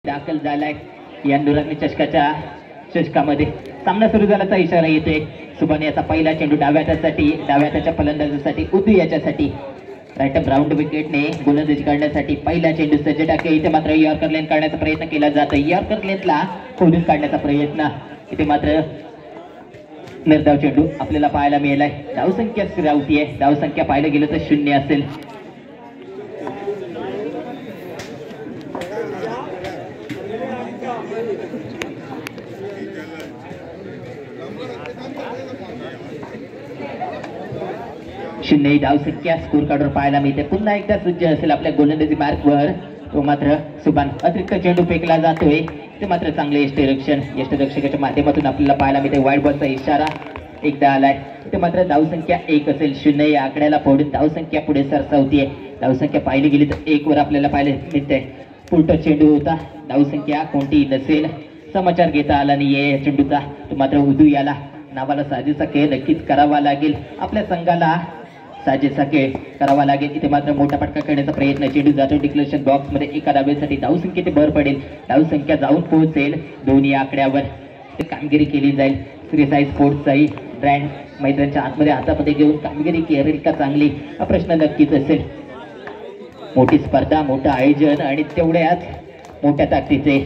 दाखल झालाय या नुरानी चषकाच्या चषकामध्ये. सामना सुरू झाल्याचा इशारा येतोय. सुभान याचा पहिला चेंडू डाव्या हाताच्या फलंदाजासाठी उदू याच्यासाठी राईट अप राऊंड विकेटने गोलंदाजी करण्यासाठी पहिला चेंडू सज्ज टाके. इथे मात्र यॉर्कर लेन काढण्याचा प्रयत्न केला जातो. यॉर्कर लेनला खोलून काढण्याचा प्रयत्न. इथे मात्र निर्धाव चेंडू आपल्याला पाहायला मिळालाय. धावसंख्या स्थिरावती आहे. धावसंख्या पाहायला गेलं तर 0 असेल. शून्य धावसंख्या स्कोर कार्डवर पाहायला मिळते. पुन्हा एकदा सज्ज असेल आपल्या गोलंदाजी मार्कवर. तो मात्र सुभान अतिरिक्त चेंडू फेकला जातोय. ते मात्र चांगले यष्टरक्षकाच्या माध्यमातून आपल्याला पाहायला मिळते. वाईट बॉलचा इशारा एकदा आलाय. ते मात्र धावसंख्या 1 असेल. 0 या आकड्याला फोडून धावसंख्या पुढे सरसावतीये. धावसंख्या पाहिली गेली तर 1 वर आपल्याला पाहायला मिळते. पुलटा चेंडू होता. धावसंख्या कोणती नसेल. समाचार घेता आला नाहीये या चेंडूचा. तो मात्र उदू याला नावाला साजेसा खेळ नक्कीच करावा लागेल. आपल्या संघाला साजेसा खेळ करावा लागेल. इथे मात्र मोठा फटका करण्याचा प्रयत्न. चेंडू जातो डिक्लेरेशन बॉक्स मध्ये. एका डाव्यासाठी धावसंख्येत भर पडेल. धावसंख्या जाऊन पोहोचेल दोन्ही आकड्यावर. कामगिरी केली जाईल. श्री साई स्पोर्ट्सचाही ब्रँड मैदानाच्या आतमध्ये हातामध्ये घेऊन कामगिरी करेल का चांगली हा प्रश्न नक्कीच असेल. मोठी स्पर्धा, मोठं आयोजन आणि तेवढ्याच मोठ्या ताकदीचे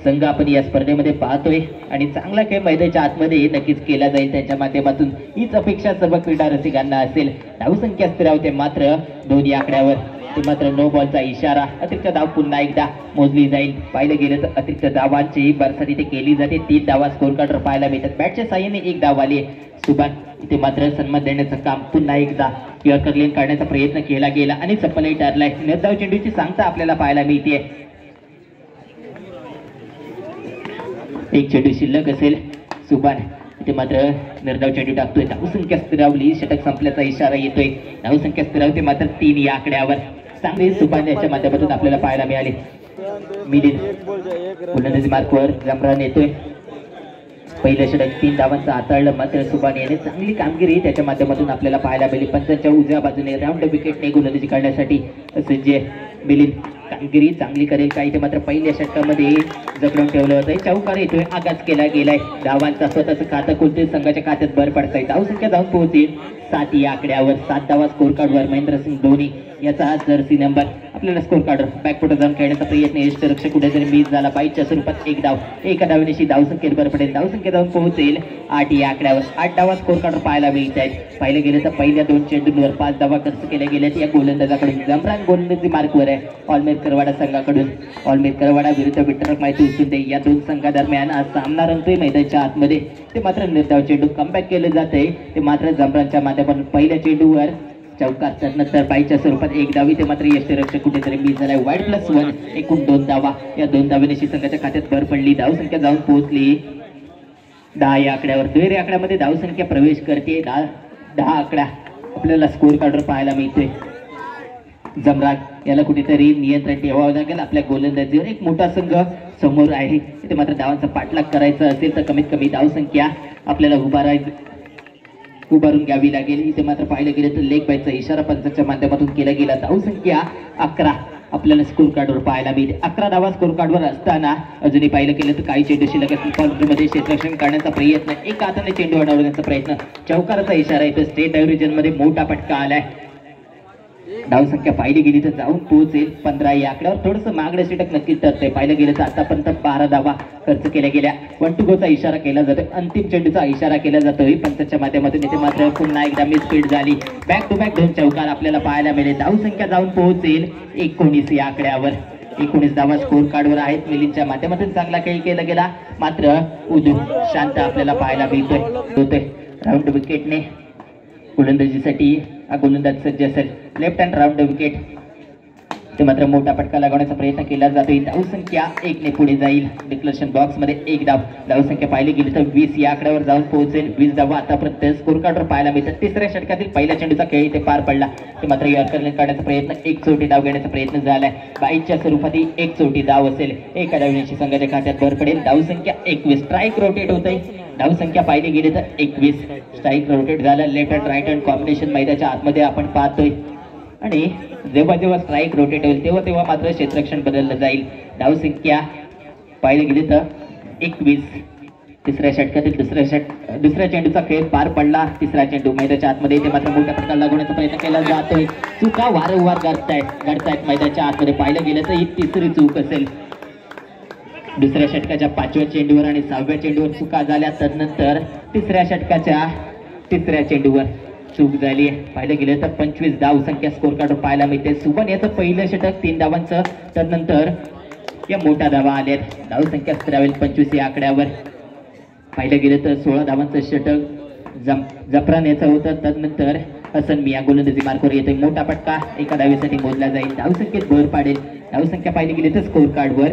संघ आपण या स्पर्धेमध्ये पाहतोय आणि चांगला खेळ मैदानाच्या आतमध्ये नक्कीच केला जाईल त्यांच्या माध्यमातून. हीच अपेक्षा सर्व क्रीडा रसिकांना असेल. धावसंख्या स्थिरावते मात्र दोन्ही आकड्यावर. ते मात्र नो बॉलचा इशारा. अतिरिक्त धाव पुन्हा एकदा मोजली जाईल. पाहिलं गेलं तर अतिरिक्त धावांची बरसात इथे केली जाते. 3 धावा स्कोर कार्डवर पाहायला मिळतात. बॅटच्या साह्याने 1 धाव आली. सुभान इथे मात्र सन्मान देण्याचं काम पुन्हा एकदा यॉर्कर लेन काढण्याचा प्रयत्न केला गेला आणि सफलही ठरलाय. निर्धाव चेंडूची सांगता आपल्याला पाहायला मिळते. 1 चेंडू शिल्लक असेल. सुभान इथे मात्र निर्धाव चेंडू टाकतोय. धावसंख्या स्थिरावली. षटक संपल्याचा इशारा येतोय. धावसंख्या स्थिरावते मात्र 3 या आकड्यावर. चांगली सुभान याच्या माध्यमातून आपल्याला पाहायला मिळाले. मिलिंद गोलंदाजी मार्कवर जमरान येतोय. पहिलं षटक 3 धावांचं हाताळलं मात्र सुभान याने चांगली कामगिरी त्याच्या माध्यमातून आपल्याला पाहायला मिळाली. पंचांच्या उजव्या बाजूने राऊंड विकेटने गोलंदाजी करण्यासाठी सज्ज मिलिंद कामगिरी चांगली करेल का. इथे मात्र पहिल्या षटकामध्ये जखडून ठेवलं होतं. चौकार येतोय. आगाज केला गेलाय. धावांचा स्वतःचं खातं कोणत्याही संघाच्या खात्यात भर पडताय. धावसंख्या जाऊन पोहोचेल 7 या आकड्यावर. 7 धावा स्कोर कार्डवर. महेंद्रसिंग धोनी याचा हा जर्सी नंबर आपल्याला स्कोर कार्डवर बॅकफुट जाऊन खेळण्याचा प्रयत्न. यष्टरक्षक कुठेतरी मिस झाला. 22च्या स्वरूपात 1 धाव. एका धावनेशी धावसंख्येत भर पडेल. धावसंख्या जाऊन पोहोचेल 8 या आकड्यावर. 8 धावा स्कोर कार्डवर पाहायला मिळत आहेत. पाहिलं गेलं तर पहिल्या 2 चेंडूंवर 5 धावा खर्च केल्या गेल्यात या गोलंदाजाकडून. जमरान गोलंदाजी मार्कवर आहे ऑलमेर करवाडा संघाकडून. ऑलमेर करवाडा विरुद्ध विठ्ठल माहिती उचलून दे या 2 संघादरम्यान आज सामना रंगतोय मैदानाच्या आतमध्ये. ते मात्र निर्धाव चेंडू कमबॅक केलं जाते. ते मात्र जमरानच्या माध्यमातून पहिल्या चेंडूवर चौकार. त्यानंतर 22च्या स्वरूपात 1 धावी. ते मात्र यष्टरक्षक कुठेतरी मिस झालाय. वाईड +1 एकूण 2 धावा. या 2 धावेनेशी संघाच्या खात्यात भर पडली. धावसंख्या जाऊन पोहोचली 10 या आकड्यावर. दुहेरी आकड्यामध्ये धावसंख्या प्रवेश करते. 10 आकडा आपल्याला स्कोर कार्डवर पाहायला मिळतोय. जमरान याला कुठेतरी नियंत्रण ठेवावं लागेल आपल्या गोलंदाजीवर. एक मोठा संघ समोर आहे. इथे मात्र धावांचा पाठलाग करायचा असेल तर कमीत कमी धावसंख्या आपल्याला उभारून घ्यावी लागेल. इथे मात्र पाहिलं गेलं तर लेग बायचा इशारा पंचांच्या माध्यमातून केला गेला. धावसंख्या 11 आपल्याला स्कोर कार्डवर पाहायला मिळते. 11 धावा स्कोर कार्डवर असताना अजूनही पाहिलं गेलं तर काही चेंडू शिल्लक मध्ये क्षेत्ररक्षण करण्याचा प्रयत्न. एका हाताने चेंडू अडवण्याचा प्रयत्न. चौकाराचा इशारा येतो. स्टेट डायव्हर्जन मध्ये मोठा फटका आलाय. धावसंख्या पाहिली गेली तर जाऊन पोहोचेल 15 या आकड्यावर. थोडंसं मागणं षटक नक्कीच ठरतंय. पाहिलं गेलं तर आतापर्यंत 12 धावा खर्च केल्या गेल्या. 1 to goचा इशारा केला जातोय. अंतिम चेंडूचा इशारा केला जातोय पंचांच्या माध्यमातून. इथे मात्र पुन्हा एकदा मिसफील्ड झाली. बॅक टू बॅक 2 चौकार आपल्याला पाहायला मिळेल. धावसंख्या जाऊन पोहोचेल 19 या आकड्यावर. 19 धावा स्कोर कार्डवर आहेत. मिलिंदच्या माध्यमातून चांगला खेळ केला गेला मात्र उदू शांत आपल्याला पाहायला मिळतोय. राऊंड विकेटने गोलंदाजीसाठी हा गोलंदाज सज्ज असेल. Left hand round wicket. ते मात्र मोठा फटका लागवण्याचा प्रयत्न केला जातोय. धावसंख्या 1 ने पुढे जाईल. डिक्लेरेशन बॉक्स मध्ये 1 धाव. धावसंख्या पाहिली गेली तर 20 या आकड्यावर जाऊन पोहोचेल. 20 धावा आतापर्यंत स्कोर कार्डवर पाहायला मिळतात. तिसऱ्या षटकातील पहिल्या चेंडूचा खेळ इथे पार पडला. ते मात्र यॉर्कर लेन काढण्याचा प्रयत्न. 1 चोटी धाव घेण्याचा प्रयत्न झालाय. 22च्या स्वरूपात 1 चोटी धाव असेल. एका धावनेशी संघाच्या खात्यात भर पडेल. धावसंख्या 21. स्ट्राईक रोटेट होत आहे. धावसंख्या पाहिली गेली तर 21. स्ट्राईक रोटेट झालं. Left hand right hand combination मैदानाच्या आतमध्ये आपण पाहतोय. आणि जेव्हा जेव्हा स्ट्राईक रोटेट होईल तेव्हा तेव्हा मात्र क्षेत्ररक्षण बदललं जाईल. धावसंख्या पाहिले गेले तर 21. तिसऱ्या षटकातील दुसऱ्या चेंडूचा खेळ पार पडला. तिसरा चेंडू मैदानाच्या आतमध्ये ते मात्र मोठ्या फटका लागवण्याचा प्रयत्न केला जातोय. चुका वारंवार घडतायत मैदानाच्या आतमध्ये. पाहिलं गेलं तर ही तिसरी चूक असेल. दुसऱ्या षटकाच्या 5व्या चेंडूवर आणि 6व्या चेंडूवर चुका झाल्या. तदनंतर तिसऱ्या षटकाच्या तिसऱ्या चेंडूवर चूक झाली. पाहिलं गेलं तर 25 धाव संख्या स्कोर कार्डवर पाहायला मिळते. सुबन याचं पहिलं षटक 3 धावांचं. तदनंतर या मोठ्या धावा आल्यात. धाव संख्या स्थिरावेल 25 या आकड्यावर. पाहिलं गेलं तर 16 धावांचं षटक जफरान याचं होतं. तदनंतर हसन मिया गोलंदाजी मार्कवर येतोय. मोठा फटका एका धावेसाठी मोजला जाईल. धावसंख्येत भर पाडेल. धावसंख्या पाहिली गेली तर स्कोर कार्डवर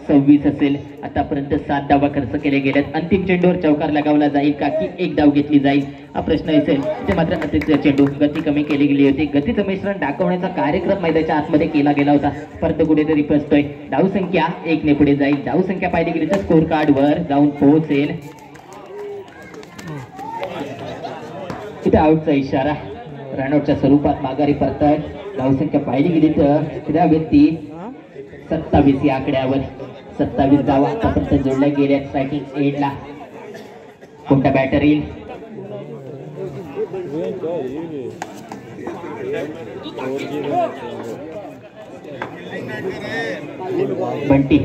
26 असेल. आतापर्यंत 7 धावा खर्च केले गेल्यात. अंतिम चेंडूवर चौकार लगावला जाईल का की एक धाव घेतली जाईल हा प्रश्न असेल. ते मात्र अतिरिक्त चेंडू गती कमी केली गेली होती. गतीचं मिश्रण दाखवण्याचा कार्यक्रम मैदानाच्या आतमध्ये केला गेला होता, परंतु कुठेतरी फसतोय. धावसंख्या 1 ने पुढे जाईल. धावसंख्या पाहिली गेली तर स्कोर कार्डवर जाऊन पोहोचेल. इथे आउटचा इशारा. रनआउटच्या स्वरूपात माघारी परताय. धावसंख्या पाहिली गेली तर त्या व्यक्ती 27 या आकड्यावर. 27 धावा आतापर्यंत जोडल्या गेल्या स्ट्रायकिंग एंडला. कोणता बॅटर येईल? बंटी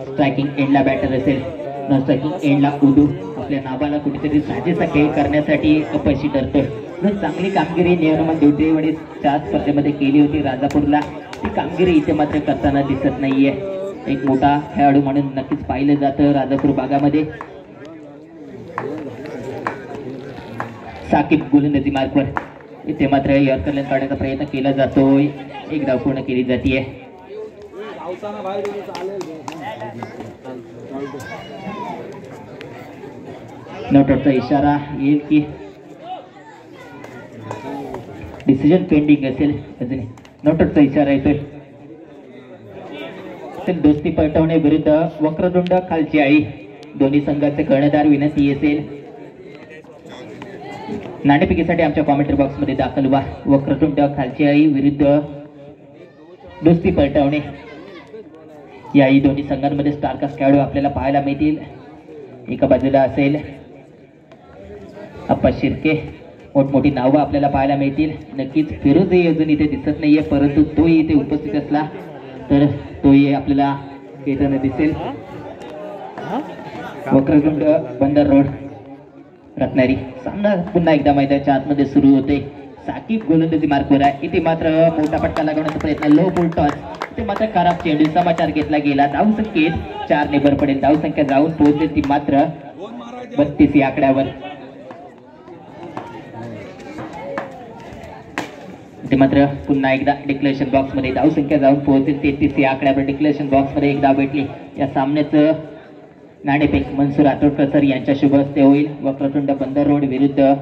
स्ट्रायकिंग एंडला बॅटर असेल. स्ट्रायकिंग एंडला उदू आपल्या नावाला कुठेतरी साजेसा खेळ करण्यासाठी अपयशी ठरतोय. चांगली कामगिरी नियमन ड्युटीवडीच्या स्पर्धेमध्ये केली होती राजापूरला. ती कामगिरी इथे मात्र करताना दिसत नाहीये. एक मोठा खेळाडू म्हणून नक्कीच पाहिलं जातं राजापूर भागामध्ये. साकिब गोलंदाजी मार्कवर. इथे मात्र यॉर्करलॅन काढण्याचा प्रयत्न केला जातोय. एक धाव पूर्ण केली जाते. नोटचा इशारा येईल की डिसिजन पेंडिंग असेल. अजून नोटचा इशारा येतोय. दोस्ती पटवणे विरुद्ध वक्रतुंड खालची आई. दोन्ही संघाचे कर्णधार विनंती असेल नाणेफेकीसाठी आमच्या कॉमेंट्री बॉक्स मध्ये दाखल व्हा. वक्रतुंड खालची आई विरुद्ध दोस्ती पटवणे. याही दोन्ही संघांमध्ये स्टारकास्ट खेळाडू आपल्याला पाहायला मिळतील. एका बाजूला असेल अप्पा शिर्के. मोठमोठी नावं आपल्याला पाहायला मिळतील. नक्कीच फिरोजही अजून इथे दिसत नाहीये, परंतु तोही इथे उपस्थित असला तर तोही आपल्याला खेळताना दिसेल. वक्रतुंड बंदर रोड रत्नागिरी. सामना पुन्हा एकदा मैदानाच्या आतमध्ये सुरू होते. साकिब गोलंदाजी मार्कवर आहे. इथे मात्र मोठा फटका लागवण्याचा प्रयत्न. लो बॉल टॉस. इथे मात्र खराब चेंडू. समाचार घेतला गेला. धावसंख्येत 4 ने भर पडेल. धावसंख्या जाऊन पोहोचते ती मात्र 32 या आकड्यावर. ते मात्र पुन्हा एकदा डिक्लेरेशन बॉक्स मध्ये धावसंख्या जाऊन पोहोचेल 33 या आकड्यावर. डिक्लेरेशन बॉक्स मध्ये एक धाव भेटली. या सामन्याचं नाणेफेक मनसूर आटोडकर सर यांच्या शुभ हस्ते होईल. वक्रतुंड बंदर रोड विरुद्ध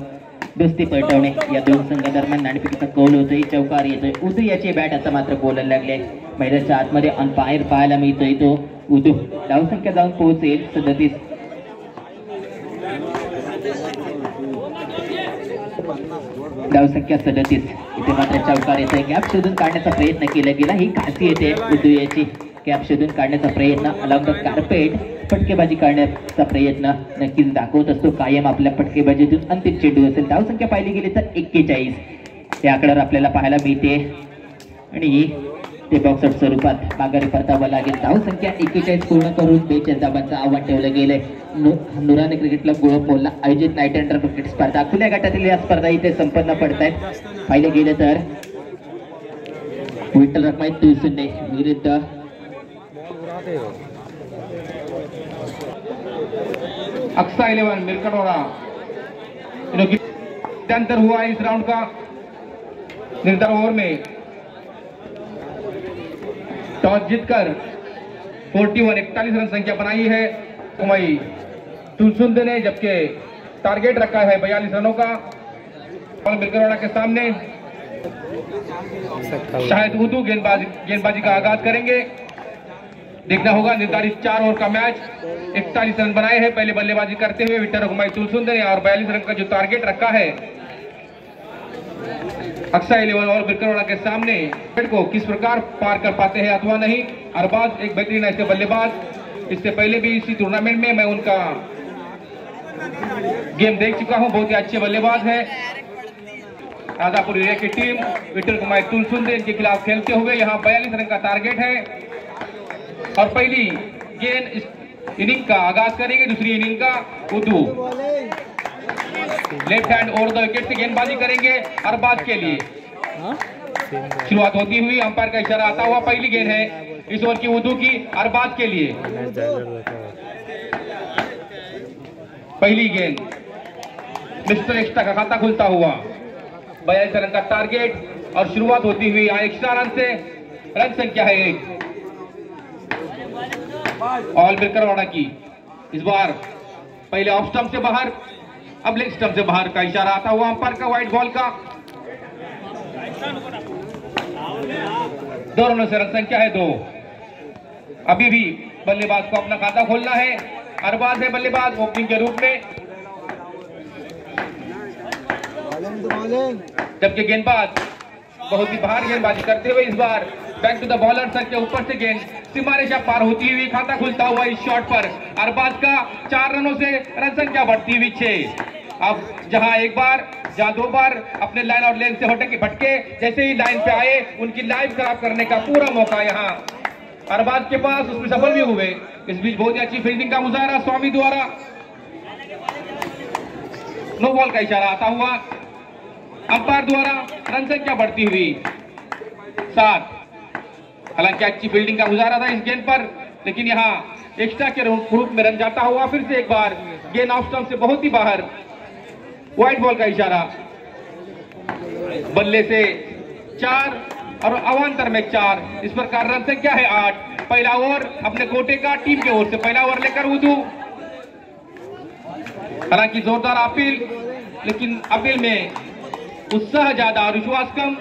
दोस्ती पटवणे या दोन संघादरम्यान नाणेफेकीचा कौल होतोय. चौकार येतोय. उदू याची बॅट आता मात्र बोलायला लागले. मैदानाच्या आतमध्ये अंपायर पाहायला मिळतोय तो उदू. धावसंख्या जाऊन पोहोचेल 37. धावसंख्या 37. इथे मात्र चौकार येतोय. गॅप शोधून काढण्याचा प्रयत्न केला गेला. ही खासियत आहे उदू याची. गॅप शोधून काढण्याचा प्रयत्न अलॉंग द कार्पेट फटकेबाजी करण्याचा प्रयत्न नक्कीच दाखवत असतो कायम आपल्या फटकेबाजीतून. अंतिम चेंडू असेल. धावसंख्या पाहिली गेली तर 41 या आकड्यावर आपल्याला पाहायला मिळते आणि ते बॉक्सआउट स्वरूपात माघारी परतावं लागेल. धावसंख्या 41 पूर्ण करून 42 धावांचं आव्हान ठेवलं गेलंय. नुराने क्रिकेट क्लब गोळपमोलला आयोजित नाईट अंडर क्रिकेट स्पर्धा खुल्या गटातील या स्पर्धा इथे संपन्न पडतायत. पाहिलं गेलं तर विठ्ठल रखमाई तुळसुंडे विरुद्ध अक्सा 11 मिरकटवाड़ा अंतर हुआ इस राउंड का निर्धारित ओवर में. टॉस जीतकर 41 रन संख्या बनाई है कुमाई तुलसुंद ने, जबकि टारगेट रखा है 42 रनों का. और मिरकटवाड़ा के सामने शायद उदू गेंदबाजी का आगाज करेंगे. देखना होगा. निर्धारित 4 ओवर का मैच 41 रन बनाए हैं पहले बल्लेबाजी करते हुए विठ्ठल रखमाई तुलसुंद ने, और 42 रन का जो टारगेट रखा है अक्सा 11 और बिरकरवाड़ा के सामने को किस प्रकार पार कर पाते हैं अथवा नहीं. अरबाज एक बेहतरीन ऐसे बल्लेबाज इससे पहले भी इसी टूर्नामेंट में मैं उनका गेम देख चुका हूं। बहुत ही अच्छे बल्लेबाज है। राजापुर एरिया की टीम विठल कुमार तुलसुंदे इनके खिलाफ खेलते हुए यहाँ 42 रन का टारगेट है और पहली गेंद इनिंग का आगाज करेंगे। दूसरी इनिंग का उदू left hand over the wicket से गेंदबाजी करेंगे अरबाज के लिए। शुरुआत होती हुई अंपायर का इशारा आता हुआ पहली गेंद है इस ओवर की उदू की अरबाज के लिए। पहली गेंद मिस्टर एक्स्ट्रा का खाता खुलता हुआ 42 रन का टारगेट और शुरुआत होती हुई यहाँ एक्स्ट्रा रन से। रन संख्या है 1। ऑल बिरकरवाड़ा की इस बार पहले ऑफ स्टंप से बाहर अब लेग स्टंप से बाहर का इशारा आता हुआ अंपायर का व्हाइट बॉल का। 2 रनों से रन संख्या है 2। अभी भी बल्लेबाज को अपना खाता खोलना है। अरबाज है बल्लेबाज ओपनिंग के रूप में, जबकि गेंदबाज बहुत ही बाहर गेंदबाजी करते हुए इस बार बैक टू द बॉलर सर के ऊपर से गेंद सीमा रेखा पार होती हुई खाता खुलता हुआ इस शॉट पर अरबाज का 4 रनों से रन संख्या बढ़ती हुई 6। अब जहां एक बार जहां 2 बार अपने लाइन और लेन से भटके जैसे ही लाइन पे आए उनकी लाइफ खराब करने का पूरा मौका यहां अरबाज के पास, उसमें सफल भी हुए। इस बीच बहुत ही अच्छी फील्डिंग का मुजाहरा स्वामी द्वारा। नो बॉल का इशारा आता हुआ अंपायर द्वारा रन संख्या बढ़ती हुई 7। हालांकि अच्छी फील्डिंग का मुजाहरा था इस गेंद पर, लेकिन यहाँ एक्स्ट्रा के रूप में रन जाता हुआ फिर से एक बार गेंद ऑफ स्टंप से बहुत ही बाहर। व्हाइट बॉल का इशारा। बल्ले से 4 और अवान्तर में 4। इस प्रकार रन संख्या है 8। पहला ओवर अपने कोटे का टीम के ओर से पहला ओवर लेकर उदू। हालांकि जोरदार अपील, लेकिन अपील में उत्साह ज्यादा और विश्वास कम।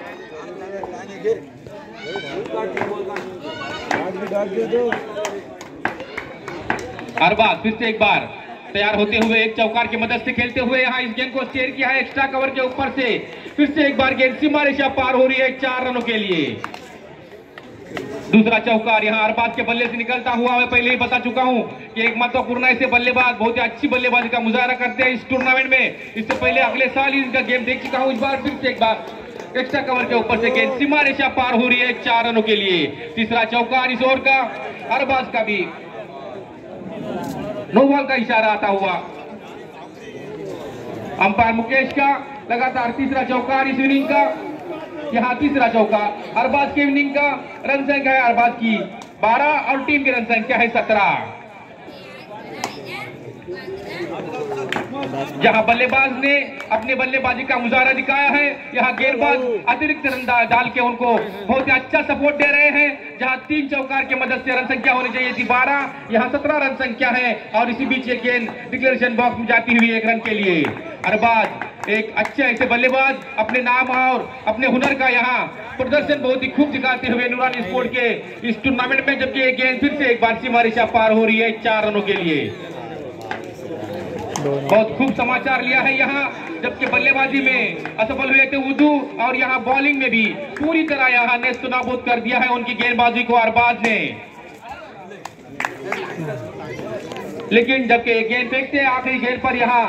अरबाज फिर से एक बार तैयार होते हुए एक चौकार की मदद से खेलते हुए यहाँ इस गेंद को स्टेयर किया है एक्स्ट्रा कवर के ऊपर से। फिर से एक बार गेंद सीमा रेखा पार हो रही है 4 रनों के लिए। दूसरा चौकार यहाँ अरबाज के बल्ले से निकलता हुआ मैं पहले ही बता चुका हूं कि एक महत्वपूर्ण ऐसे बल्लेबाज बहुत ही अच्छी बल्लेबाजी का मुजाहरा करते हैं इस टूर्नामेंट में। इससे पहले अगले साल ही इनका गेम देख चुका हूं। इस बार फिर से एक बार एक्स्ट्रा कवर के ऊपर से गेंद सीमा रेखा पार हो रही है 4 रनों के लिए। तीसरा चौकार इस ओवर का अरबाज का भी। नो बॉल का इशारा आता हुआ अंपायर मुकेश का लगातार तीसरा चौकार इस इनिंग का। यहाँ तीसरा चौका अरबाज की इनिंग का। रन संख्या है अरबाज की 12 और टीम की रन संख्या है 17। जहां बल्लेबाज ने अपने बल्लेबाजी का मुजाहरा दिखाया है, यहाँ गेंदबाज अतिरिक्त रन डाल के उनको बहुत ही अच्छा सपोर्ट दे रहे हैं। जहां 3 चौकार की मदद से रन संख्या होनी चाहिए थी 12, यहाँ 17 रन संख्या है। और इसी बीच एक गेंद डिक्लेरेशन बॉक्स में जाती हुई 1 रन के लिए। अरबाज एक अच्छे ऐसे बल्लेबाज अपने नाम और अपने हुनर का यहाँ प्रदर्शन बहुत ही खूब दिखाते हुए नूरानी स्पोर्ट के इस टूर्नामेंट में, जबकि एक गेंद फिर से एक बार सीमा रेखा पार हो रही है 4 रनों के लिए। बहुत खूब समाचार लिया है यहाँ, जबकि बल्लेबाजी में असफल हुए थे उदू और यहाँ बॉलिंग में भी पूरी तरह यहाँ नेस्तनाबूद कर दिया है उनकी गेंदबाजी को अरबाज ने। लेकिन जबकि गेंद फेंकते हैं आखिरी गेंद पर यहाँ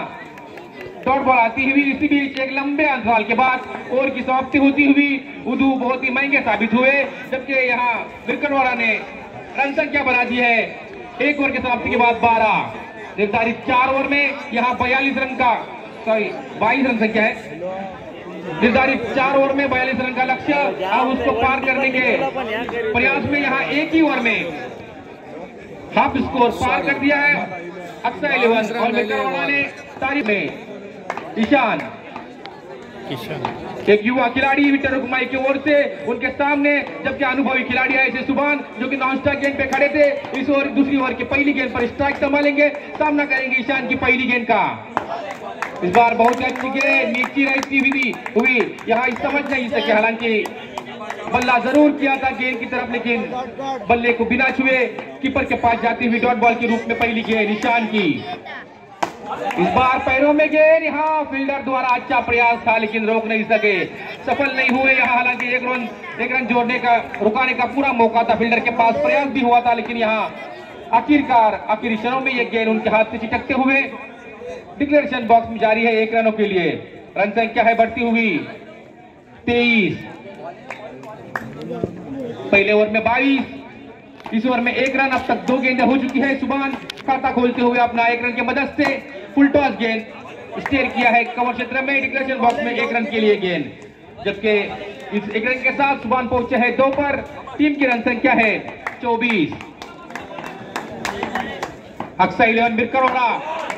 डॉट बॉल आती हुई, इसी बीच एक लंबे अंतराल के बाद ओवर की समाप्ति होती हुई उदू बहुत ही महंगे साबित हुए। जबकि यहाँ बिरकरवाड़ा ने रन संख्या बना दी है 1 ओवर की समाप्ति के बाद 12। निर्धारित 4 ओवर में यहाँ 22 रन का 22 रन संख्या है। निर्धारित 4 ओवर में 42 रन का लक्ष्य और उसको पार करने के प्रयास में यहाँ एक ही ओवर में हाफ स्कोर पार कर दिया है अक्सर 11 और बिरकरवाड़ा ने तारीफ में ईशान एक युवा खिलाड़ी विठल रुकमाई की ओर से उनके सामने, जबकि अनुभवी खिलाड़ी है ऐसे सुभान जो कि नॉन स्ट्राइक गेंद पे खड़े थे। इस ओवर दूसरी ओवर की पहली गेंद पर स्ट्राइक संभालेंगे, सामना करेंगे ईशान की पहली गेंद का। इस बार बहुत अच्छी गेंद नीची रहती हुई यहाँ समझ नहीं सके, हालांकि बल्ला जरूर किया था गेंद की तरफ, लेकिन बल्ले को बिना छुए कीपर के पास जाती हुई डॉट बॉल के रूप में पहली गेंद ईशान की। इस बार पैरों में गेंद, यहाँ फील्डर द्वारा अच्छा प्रयास था लेकिन रोक नहीं सके, सफल नहीं हुए यहाँ। हालांकि एक रन जोड़ने का रुकाने का पूरा मौका था, फील्डर के पास प्रयास भी हुआ था लेकिन यहाँ आखिरकार आखिरी क्षणों में ये गेंद उनके हाथ से चिटकते हुए डिक्लेरेशन बॉक्स में जारी है 1 रनों के लिए। रन संख्या है बढ़ती हुई 23। पहले ओवर में 22, इस ओवर में 1 रन। अब तक 2 गेंदें हो चुकी है। सुभान खाता खोलते हुए अपना 1 रन की मदद से फुल टॉस गेंद स्टेयर किया है कवर क्षेत्र में। डिक्लेरेशन बॉक्स में 1 रन के लिए गेंद, जबकि इस 1 रन के साथ सुभान पहुंचे हैं 2 पर। टीम की रन संख्या है 24। अक्सर 11 बिरकरोड़ा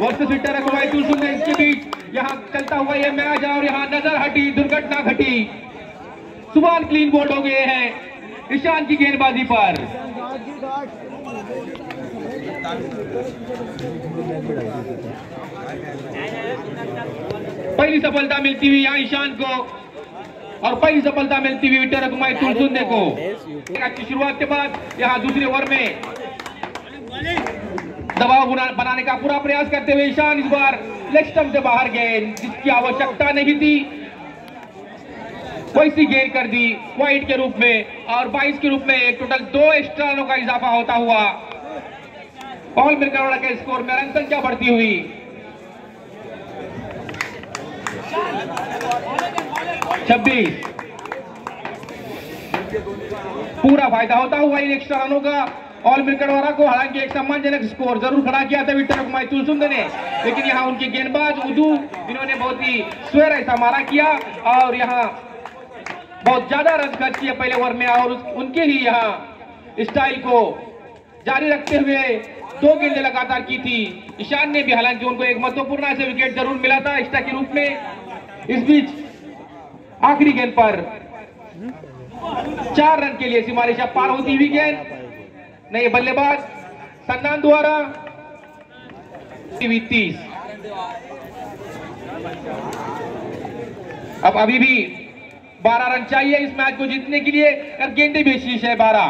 वर्सेस विक्टर रघुभाई तुलसुंदे, इसके बीच यहां चलता हुआ यह मैच और यहां नजर हटी, दुर्घटना घटी। सुभान क्लीन बोल्ड हो गए हैं ईशान की गेंदबाजी पर। पहली सफलता मिलती हुई यहां ईशान को और पहली सफलता मिलती हुई विक्टर रघुभाई तुलसुंदे को। अच्छी शुरुआत के बाद यहां दूसरे ओवर में दबाव बनाने का पूरा प्रयास करते हुए ईशान इस बार लेग स्टंप से बाहर गेंद, जिसकी आवश्यकता नहीं थी वैसी गेंद कर दी वाइड के रूप में। और 22 के रूप में एक टोटल 2 एक्स्ट्रा रनों का इजाफा होता हुआ पॉल बिरकरोड़ा के स्कोर में रन संख्या बढ़ती हुई 26। पूरा फायदा होता हुआ इन एक्स्ट्रा रनों का ऑल बिरकरोड़ा को। हालांकि एक सम्मानजनक स्कोर जरूर खड़ा किया था विक्टर रघुभाई तुलसुंदे ने, लेकिन यहां उनके गेंदबाज उदू इन्होंने बहुत ही स्वेर ऐसा मारा किया और यहां बहुत ज्यादा रन खर्च किए पहले ओवर में। और उनके ही यहां स्टाइल को जारी रखते हुए 2 गेंदें लगातार की थी ईशान ने भी। हालांकि उनको एक महत्वपूर्ण ऐसे विकेट जरूर मिला था एक्स्ट्रा के रूप में। इस बीच आखिरी गेंद पर 4 रन के लिए सीमारेखा पार होती हुई गेंद, नए बल्लेबाज सन्नान द्वारा 30। अब अभी भी 12 रन चाहिए इस मैच को जीतने के लिए और गेंदें भी शीश है 12।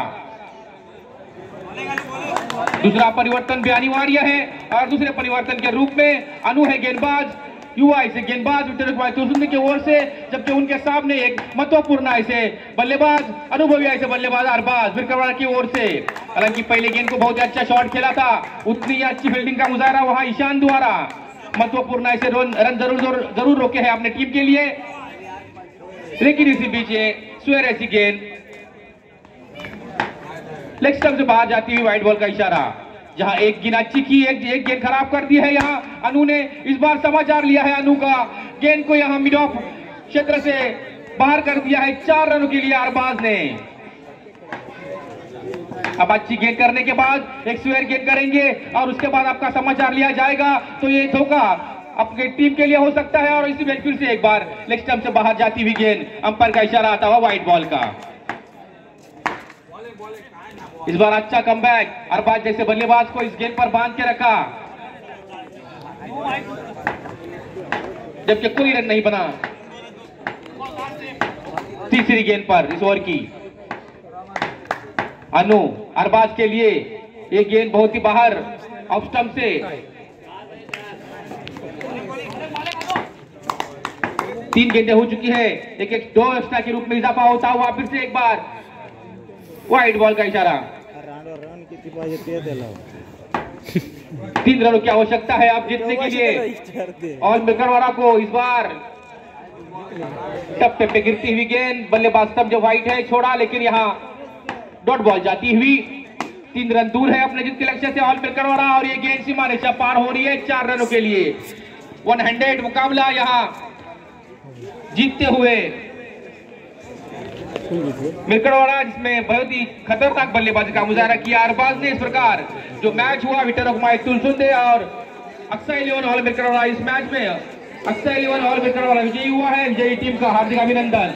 दूसरा परिवर्तन भी अनिवार्य है और दूसरे परिवर्तन के रूप में अनु है गेंदबाज, युवा ऐसे गेंदबाज विक्टर रघुभाई तुलसुंदे की ओर से, जबकि उनके सामने एक महत्वपूर्ण ऐसे बल्लेबाज अनुभवी ऐसे बल्लेबाज अरबाज बिरकरोड़ा की ओर से। हालांकि पहले गेंद को बहुत अच्छा शॉट खेला था, उतनी ही अच्छी फील्डिंग का मुजाहरा वहां ईशान द्वारा। महत्वपूर्ण ऐसे रन जरूर रोके हैं अपने टीम के लिए, लेकिन इसी बीच स्वेर ऐसी गेंद लेग स्टंप से बाहर जाती हुई वाइड बॉल का इशारा। जहां एक गेंद अच्छी की, एक गेंद खराब कर दी है। यहां अनु ने इस बार समाचार लिया है अनु का, गेंद को यहां मिड ऑफ क्षेत्र से बाहर कर दिया है 4 रनों के लिए अरबाज ने। अब अच्छी गेंद करने के बाद एक स्वेर गेंद करेंगे और उसके बाद आपका समाचार लिया जाएगा, तो ये धोखा अपनी टीम के लिए हो सकता है। और इसी फिर से एक बार लेग स्टंप से बाहर जाती हुई गेंद, अंपायर का इशारा आता हुआ वाइड बॉल का। इस बार अच्छा कमबैक, अरबाज जैसे बल्लेबाज को इस गेंद पर बांध के रखा, जबकि कोई रन नहीं बना। तीसरी गेंद पर इस ओवर की अनु अरबाज के लिए ये गेंद बहुत ही बाहर ऑफ स्टंप से। 3 गेंदें हो चुकी है, एक 2 एक्स्ट्रा के रूप में इजाफा होता हुआ फिर से एक बार वाइड बॉल का इशारा। 3 रनों की आवश्यकता है आप जीतने के लिए। और बिरकरोड़ा को इस बार टप्पे पे गिरती हुई गेंद, बल्लेबाज सब जो वाइट है छोड़ा, लेकिन यहां डॉट बॉल जाती हुई 3 रन दूर है अपने जीत के लक्ष्य से ऑल बिरकरोड़ा। और ये गेंद सीमा रेखा पार हो रही है 4 रनों के लिए। 100 मुकाबला यहां जीतते हुए बिरकरोड़ा, जिसमें बहुत ही खतरनाक बल्लेबाजी का मुजाहरा किया अरबाज ने। इस प्रकार जो मैच हुआ विक्टर रघुभाई तुलसुंदे और अक्सर 11 ऑल बिरकरोड़ा, इस मैच में अक्सर 11 ऑल बिरकरोड़ा विजयी हुआ है। विजयी टीम का हार्दिक अभिनंदन।